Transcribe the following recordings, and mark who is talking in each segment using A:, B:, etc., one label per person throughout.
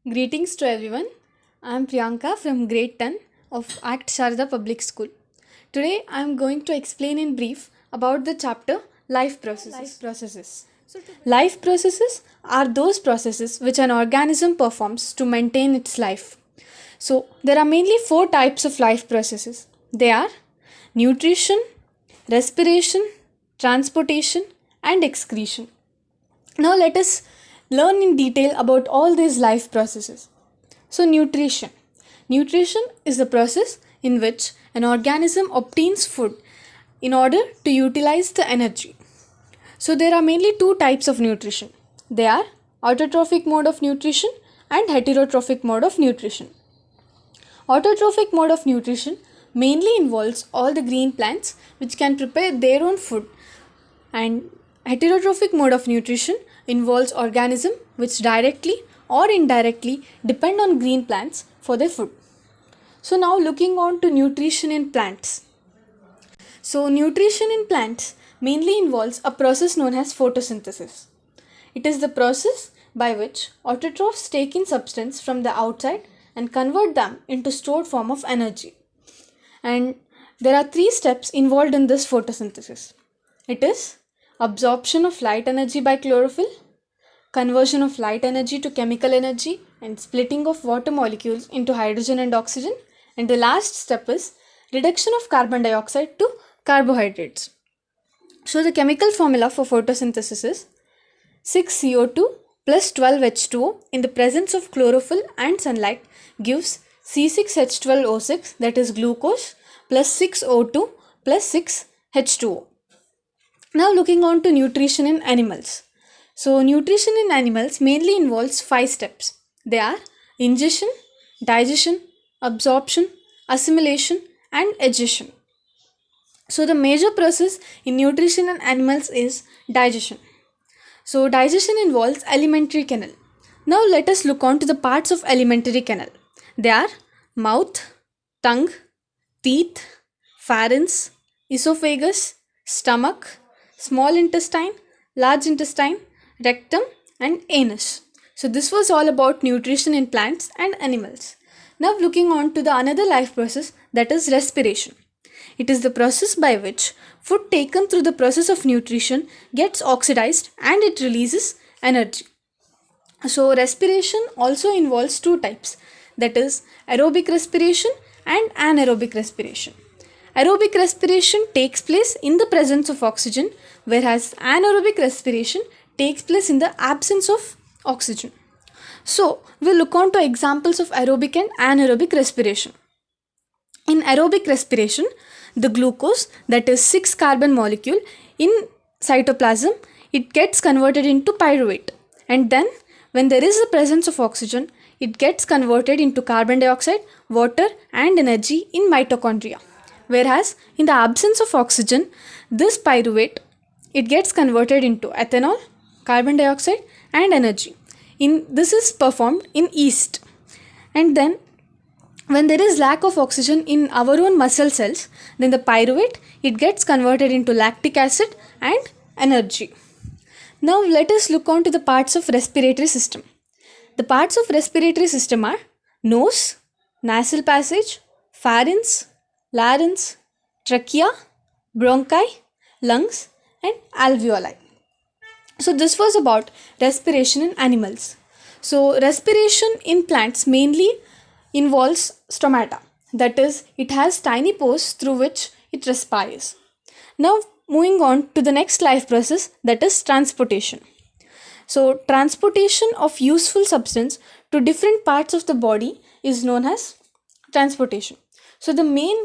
A: Greetings to everyone. I am Priyanka from grade 10 of ACT Sharda Public School. Today I am going to explain in brief about the chapter Life Processes. Life processes are those processes which an organism performs to maintain its life. So there are mainly four types of life processes. They are nutrition, respiration, transportation and excretion. Now let us learn in detail about all these life processes. So nutrition. Nutrition is the process in which an organism obtains food in order to utilize the energy. So there are mainly two types of nutrition. They are autotrophic mode of nutrition and heterotrophic mode of nutrition. Autotrophic mode of nutrition mainly involves all the green plants which can prepare their own food, and heterotrophic mode of nutrition involves organisms which directly or indirectly depend on green plants for their food. So now looking on to nutrition in plants. So nutrition in plants mainly involves a process known as photosynthesis. It is the process by which autotrophs take in substance from the outside and convert them into stored form of energy. And there are three steps involved in this photosynthesis. It is absorption of light energy by chlorophyll, conversion of light energy to chemical energy, and splitting of water molecules into hydrogen and oxygen. And the last step is reduction of carbon dioxide to carbohydrates. So the chemical formula for photosynthesis is 6CO2 plus 12H2O in the presence of chlorophyll and sunlight gives C6H12O6, that is glucose, plus 6O2 plus 6H2O. Now looking on to nutrition in animals. So nutrition in animals mainly involves 5 steps. They are ingestion, digestion, absorption, assimilation and egestion. So the major process in nutrition in animals is digestion. So digestion involves alimentary canal. Now let us look on to the parts of alimentary canal. They are mouth, tongue, teeth, pharynx, esophagus, stomach, small intestine, large intestine, rectum and anus. So this was all about nutrition in plants and animals. Now looking on to the another life process, that is respiration. It is the process by which food taken through the process of nutrition gets oxidized and it releases energy. So respiration also involves two types, that is aerobic respiration and anaerobic respiration. Aerobic respiration takes place in the presence of oxygen, whereas anaerobic respiration takes place in the absence of oxygen. So we'll look on to examples of aerobic and anaerobic respiration. In aerobic respiration, the glucose, that is 6 carbon molecule in cytoplasm, it gets converted into pyruvate, and then when there is the presence of oxygen, it gets converted into carbon dioxide, water and energy in mitochondria. Whereas in the absence of oxygen, this pyruvate, it gets converted into ethanol, carbon dioxide and energy. This is performed in yeast. And then when there is lack of oxygen in our own muscle cells, then the pyruvate, it gets converted into lactic acid and energy. Now let us look on to the parts of respiratory system. The parts of respiratory system are nose, nasal passage, pharynx, larynx, trachea, bronchi, lungs and alveoli. So this was about respiration in animals. So respiration in plants mainly involves stomata, that is it has tiny pores through which it respires. Now moving on to the next life process, that is transportation. So transportation of useful substance to different parts of the body is known as transportation. So the main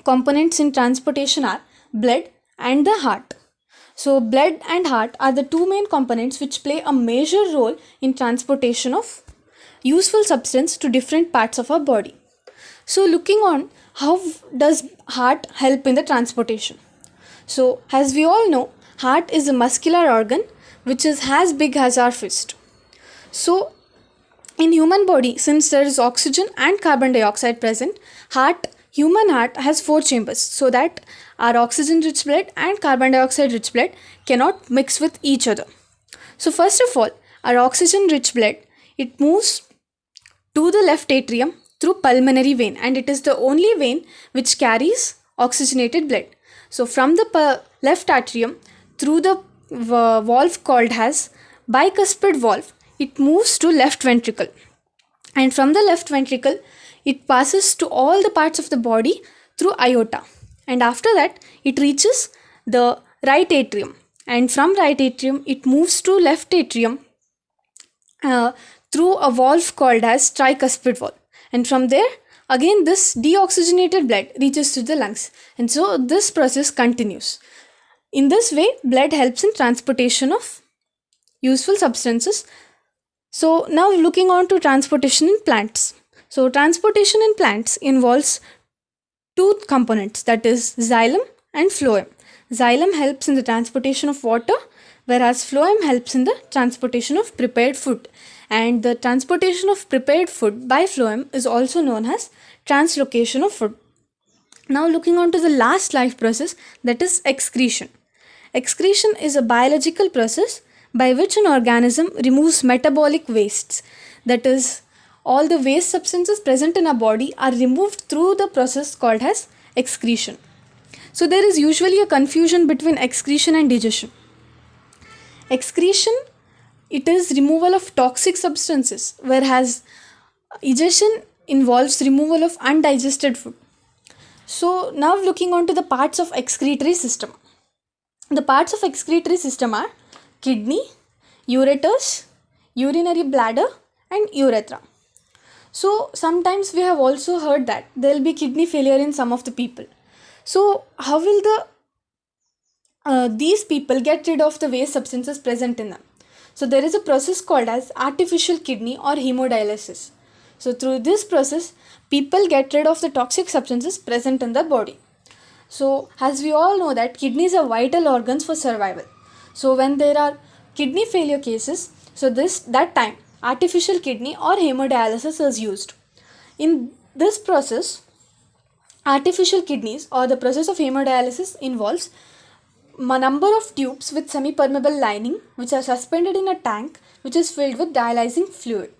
A: components in transportation are blood and the heart. So blood and heart are the two main components which play a major role in transportation of useful substance to different parts of our body. So looking on, how does heart help in the transportation? So as we all know, heart is a muscular organ which is as big as our fist. So in human body, since there is oxygen and carbon dioxide present, human heart has 4 chambers, so that our oxygen rich blood and carbon dioxide rich blood cannot mix with each other. So first of all, our oxygen rich blood, it moves to the left atrium through pulmonary vein, and it is the only vein which carries oxygenated blood. So from the left atrium through the valve called as bicuspid valve, it moves to left ventricle, and from the left ventricle it passes to all the parts of the body through aorta, and after that it reaches the right atrium, and from right atrium it moves to left atrium uh, through a valve called as tricuspid valve, and from there again this deoxygenated blood reaches to the lungs, and so this process continues. In this way blood helps in transportation of useful substances. So now looking on to transportation in plants. So transportation in plants involves two components, that is xylem and phloem. Xylem helps in the transportation of water, whereas phloem helps in the transportation of prepared food. And the transportation of prepared food by phloem is also known as translocation of food. Now looking on to the last life process, that is excretion. Excretion is a biological process by which an organism removes metabolic wastes. That is, all the waste substances present in our body are removed through the process called as excretion. So there is usually a confusion between excretion and digestion. Excretion, it is removal of toxic substances, whereas egestion involves removal of undigested food. So now looking on to the parts of excretory system. The parts of excretory system are kidney, ureters, urinary bladder and urethra. So sometimes we have also heard that there will be kidney failure in some of the people. So how will these people get rid of the waste substances present in them? So there is a process called as artificial kidney or hemodialysis. So through this process, people get rid of the toxic substances present in the body. So as we all know that kidneys are vital organs for survival. So when there are kidney failure cases, so that time artificial kidney or hemodialysis is used. In this process, artificial kidneys or the process of hemodialysis involves a number of tubes with semi-permeable lining which are suspended in a tank which is filled with dialyzing fluid.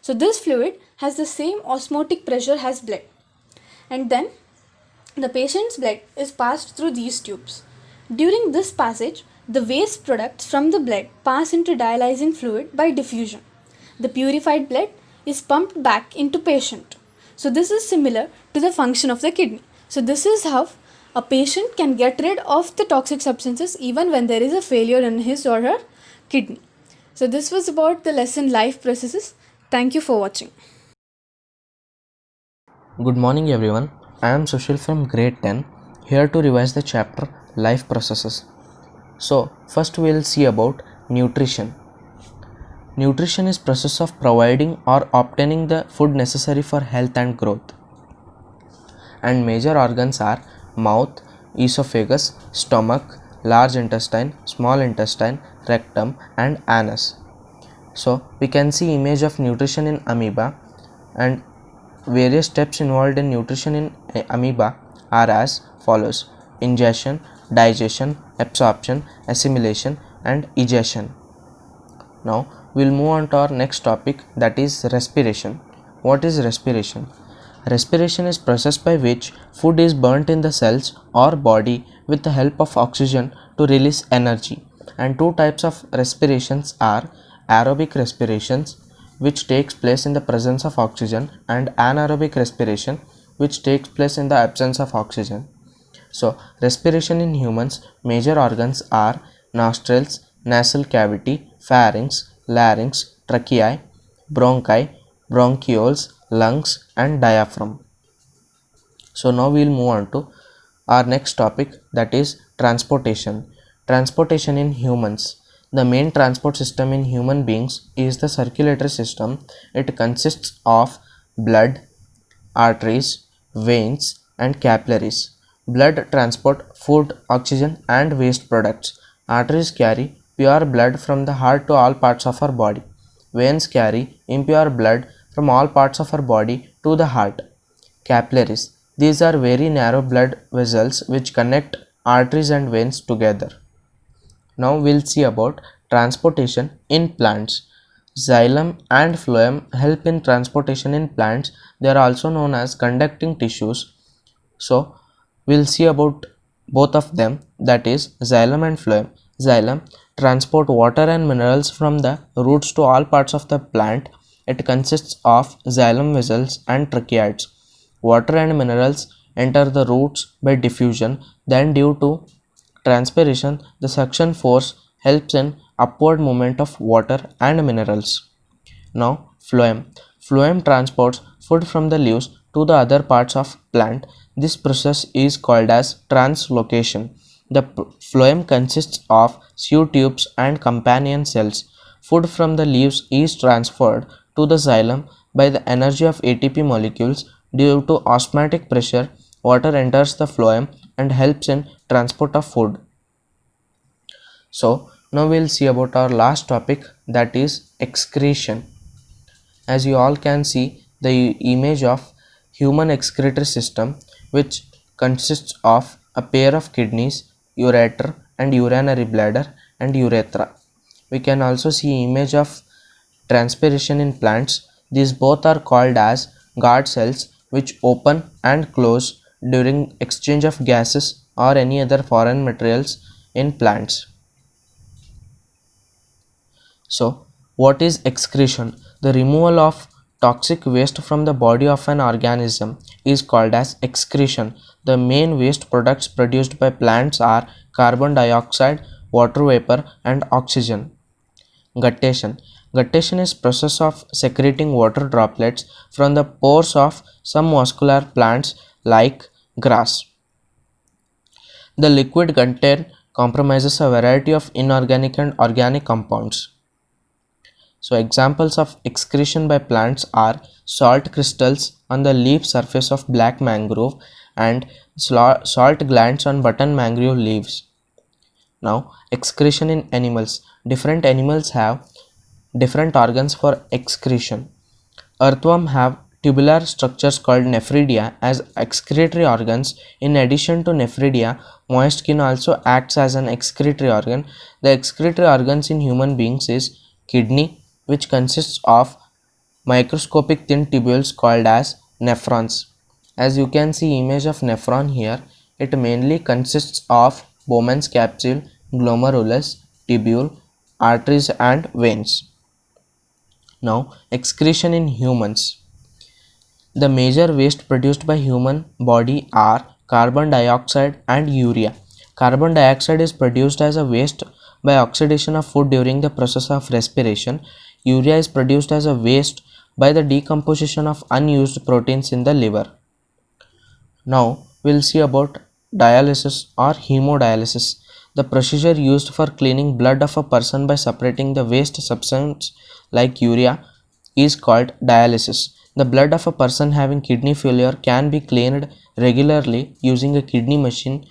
A: So this fluid has the same osmotic pressure as blood, and then the patient's blood is passed through these tubes. During this passage, the waste products from the blood pass into dialyzing fluid by diffusion. The purified blood is pumped back into patient. So this is similar to the function of the kidney. So this is how a patient can get rid of the toxic substances even when there is a failure in his or her kidney. So this was about the lesson life processes. Thank you for watching.
B: Good morning everyone. I am Sushil from grade 10, here to revise the chapter life processes. So first we will see about nutrition. Nutrition is process of providing or obtaining the food necessary for health and growth. And major organs are mouth, esophagus, stomach, large intestine, small intestine, rectum and anus. So we can see image of nutrition in amoeba, and various steps involved in nutrition in amoeba are as follows: ingestion, digestion, absorption, assimilation and egestion. Now we'll move on to our next topic, that is respiration. What is respiration? Respiration is process by which food is burnt in the cells or body with the help of oxygen to release energy. And two types of respirations are aerobic respirations, which takes place in the presence of oxygen, and anaerobic respiration, which takes place in the absence of oxygen. So respiration in humans, major organs are nostrils, nasal cavity, pharynx, larynx, tracheae, bronchi, bronchioles, lungs and diaphragm. So now we will move on to our next topic, that is transportation. Transportation in humans. The main transport system in human beings is the circulatory system. It consists of blood, arteries, veins and capillaries. Blood transport food, oxygen and waste products. Arteries carry pure blood from the heart to all parts of our body. Veins carry impure blood from all parts of our body to the heart. Capillaries. These are very narrow blood vessels which connect arteries and veins together. Now we'll see about transportation in plants. Xylem and phloem help in transportation in plants. They are also known as conducting tissues. So we'll see about both of them, that is xylem and phloem. Xylem transport water and minerals from the roots to all parts of the plant. It consists of xylem vessels and tracheids. Water and minerals enter the roots by diffusion, then due to transpiration the suction force helps in upward movement of water and minerals. Now phloem. Phloem transports food from the leaves to the other parts of plant. This process is called as translocation. The phloem consists of seed tubes and companion cells. Food from the leaves is transferred to the xylem by the energy of ATP molecules. Due to osmotic pressure, water enters the phloem and helps in transport of food. So now we'll see about our last topic, that is excretion. As you all can see the image of human excretory system, which consists of a pair of kidneys, ureter and urinary bladder, and urethra. We can also see image of transpiration in plants. These both are called as guard cells, which open and close during exchange of gases or any other foreign materials in plants. So, what is excretion? The removal of toxic waste from the body of an organism is called as excretion. The main waste products produced by plants are carbon dioxide, water vapor, and oxygen. Guttation. Guttation is process of secreting water droplets from the pores of some muscular plants like grass. The liquid content comprises a variety of inorganic and organic compounds. So examples of excretion by plants are salt crystals on the leaf surface of black mangrove and salt glands on button mangrove leaves. Now excretion in animals. Different animals have different organs for excretion. Earthworms have tubular structures called nephridia as excretory organs. In addition to nephridia, moist skin also acts as an excretory organ. The excretory organs in human beings is kidney, which consists of microscopic thin tubules called as nephrons. As you can see image of nephron here, it mainly consists of Bowman's capsule, glomerulus, tubule, arteries and veins. Now excretion in humans. The major waste produced by human body are carbon dioxide and urea. Carbon dioxide is produced as a waste by oxidation of food during the process of respiration. Urea is produced as a waste by the decomposition of unused proteins in the liver. Now we'll see about dialysis or hemodialysis. The procedure used for cleaning blood of a person by separating the waste substance like urea is called dialysis. The blood of a person having kidney failure can be cleaned regularly using a kidney machine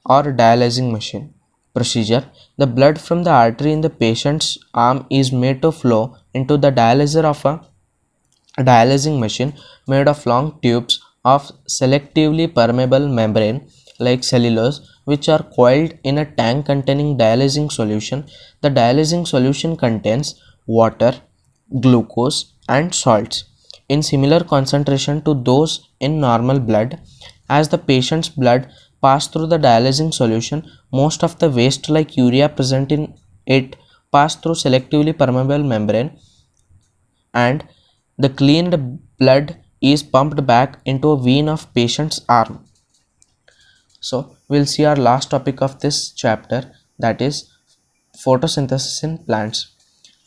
B: or dialyzing machine. Procedure. The blood from the artery in the patient's arm is made to flow into the dialyzer of a dialyzing machine made of long tubes of selectively permeable membrane like cellulose, which are coiled in a tank containing dialysing solution. The dialysing solution contains water, glucose and salts in similar concentration to those in normal blood. As the patient's blood pass through the dialysing solution, most of the waste like urea present in it pass through selectively permeable membrane, and the cleaned blood is pumped back into a vein of patient's arm. So we'll see our last topic of this chapter, that is photosynthesis in plants.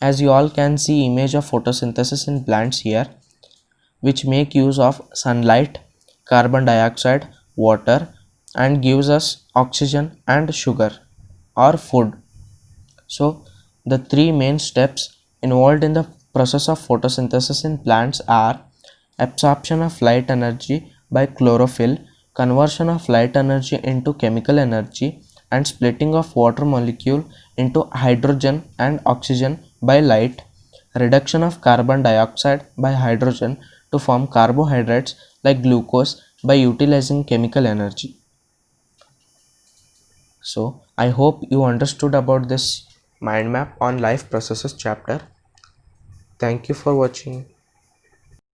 B: As you all can see image of photosynthesis in plants here, which make use of sunlight, carbon dioxide, water and gives us oxygen and sugar or food. So the three main steps involved in the process of photosynthesis in plants are absorption of light energy by chlorophyll, conversion of light energy into chemical energy, and splitting of water molecule into hydrogen and oxygen by light, reduction of carbon dioxide by hydrogen to form carbohydrates like glucose by utilizing chemical energy. So I hope you understood about this mind map on life processes chapter. Thank you for watching.